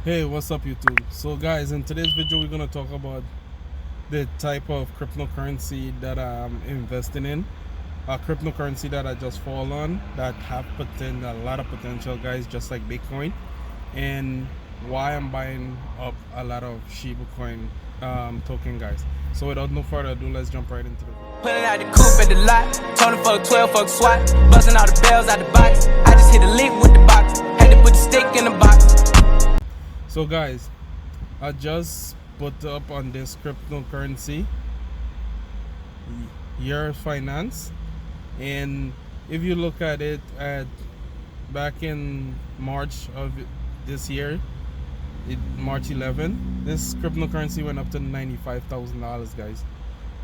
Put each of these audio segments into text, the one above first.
Hey, what's up YouTube? So guys, in today's video we're gonna talk about the type of cryptocurrency that I'm investing in. A cryptocurrency that I just fall on that have a lot of potential, guys, just like Bitcoin, and why I'm buying up a lot of Shiba Coin token, guys. So without no further ado, let's jump right into the video. Pulling out the coupe at the lot. Tony fuck 12, fuck SWAT. Busting all the bells out the box. I just hit a lick with the box. Had to put the stick in the box. So guys, I just put up on this cryptocurrency Year Finance, and if you look at it at back in March of this year, March 11, this cryptocurrency went up to $95,000, guys,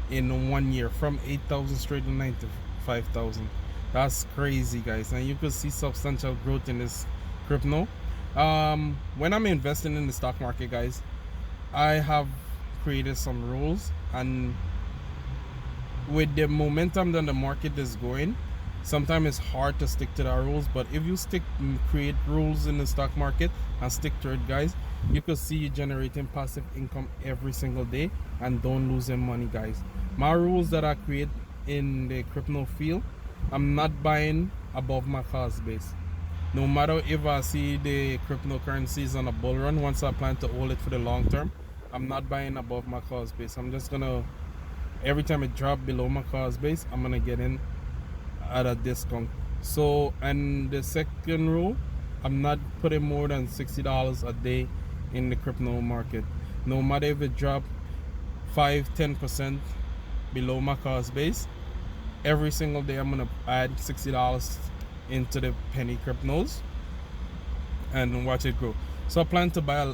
in 1 year, from 8,000 straight to 95,000. That's crazy, guys, and you could see substantial growth in this crypto. When I'm investing in the stock market, guys, I have created some rules, and with the momentum that the market is going, sometimes it's hard to stick to the rules. But if you create rules in the stock market and stick to it, guys, you could see you generating passive income every single day and don't losing money, guys. My rules that I create in the crypto field: I'm not buying above my cost base. No matter if I see the cryptocurrencies on a bull run, once I plan to hold it for the long term, I'm not buying above my cost base. I'm just gonna, every time it drop below my cost base, I'm gonna get in at a discount. So, and the second rule, I'm not putting more than $60 a day in the crypto market. No matter if it drop 5-10% below my cost base, every single day I'm gonna add $60 into the penny cryptos and watch it grow. So I plan to buy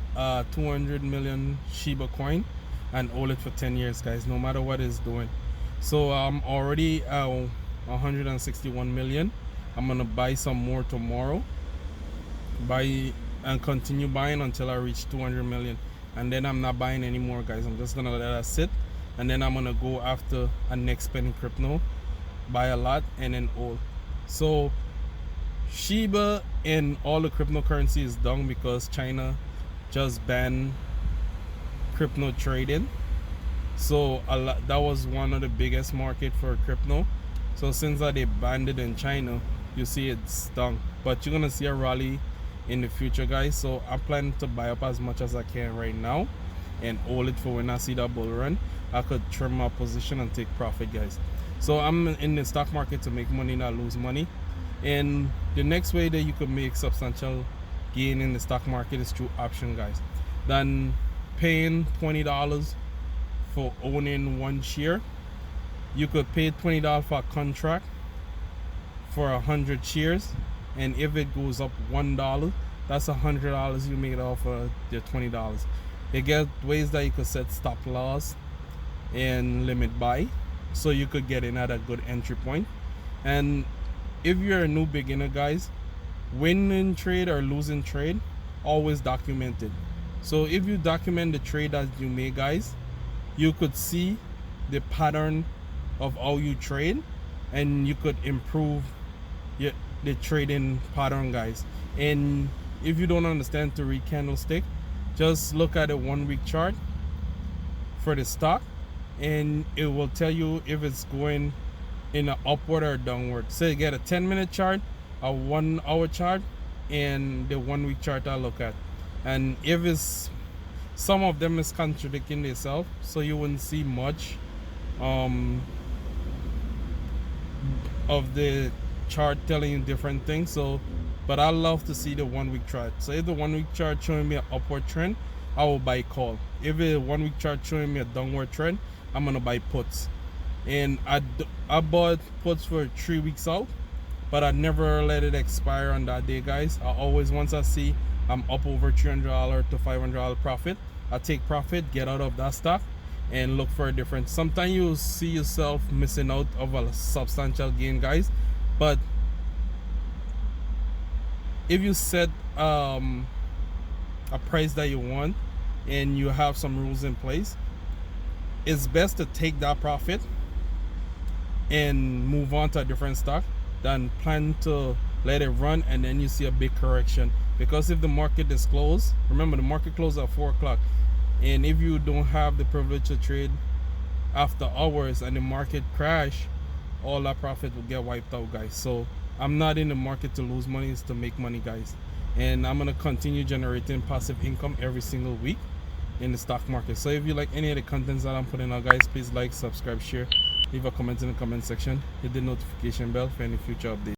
200 million Shiba coin and hold it for 10 years, guys, no matter what it's doing. So I'm already 161 million. I'm gonna buy some more tomorrow, buy and continue buying until I reach 200 million, and then I'm not buying anymore, guys. I'm just gonna let that sit, and then I'm gonna go after a next penny crypto, buy a lot, and then hold. So Shiba and all the cryptocurrency is down because China just banned crypto trading. So that was one of the biggest market for crypto. So since that they banned it in China, you see it's down. But you're gonna see a rally in the future, guys. So I'm planning to buy up as much as I can right now and hold it for when I see that bull run. I could trim my position and take profit, guys. So I'm in the stock market to make money, not lose money. And the next way that you could make substantial gain in the stock market is through option, guys. Then paying $20 for owning one share, you could pay $20 for a contract for 100 shares, and if it goes up $1, that's $100 you made off of the $20. You get ways that you could set stop loss and limit buy, so you could get in at a good entry point. And if you're a new beginner, guys, winning trade or losing trade, always document it. So if you document the trade that you make, guys, you could see the pattern of how you trade, and you could improve the trading pattern, guys. And if you don't understand to read candlestick, just look at a 1 week chart for the stock, and it will tell you if it's going in an upward or downward. So you get a 10-minute chart, a 1 hour chart, and the 1 week chart I look at. And if it's, some of them is contradicting themselves, so you wouldn't see much of the chart telling you different things. So, but I love to see the 1 week chart. So if the 1 week chart showing me an upward trend, I will buy call. If the 1 week chart showing me a downward trend, I'm gonna buy puts. And I bought puts for 3 weeks out, but I never let it expire on that day, guys. I always, once I see I'm up over $300 to $500 profit, I take profit, get out of that stock, and look for a difference. Sometimes you'll see yourself missing out of a substantial gain, guys, but if you set a price that you want and you have some rules in place, it's best to take that profit and move on to a different stock than plan to let it run and then you see a big correction Because if the market is closed, remember the market closed at 4 o'clock, and if you don't have the privilege to trade after hours and the market crash, all that profit will get wiped out, guys. So I'm not in the market to lose money, it's to make money, guys. And I'm gonna continue generating passive income every single week in the stock market. So if you like any of the contents that I'm putting out, guys, please like, subscribe, share, leave a comment in the comment section, hit the notification bell for any future updates.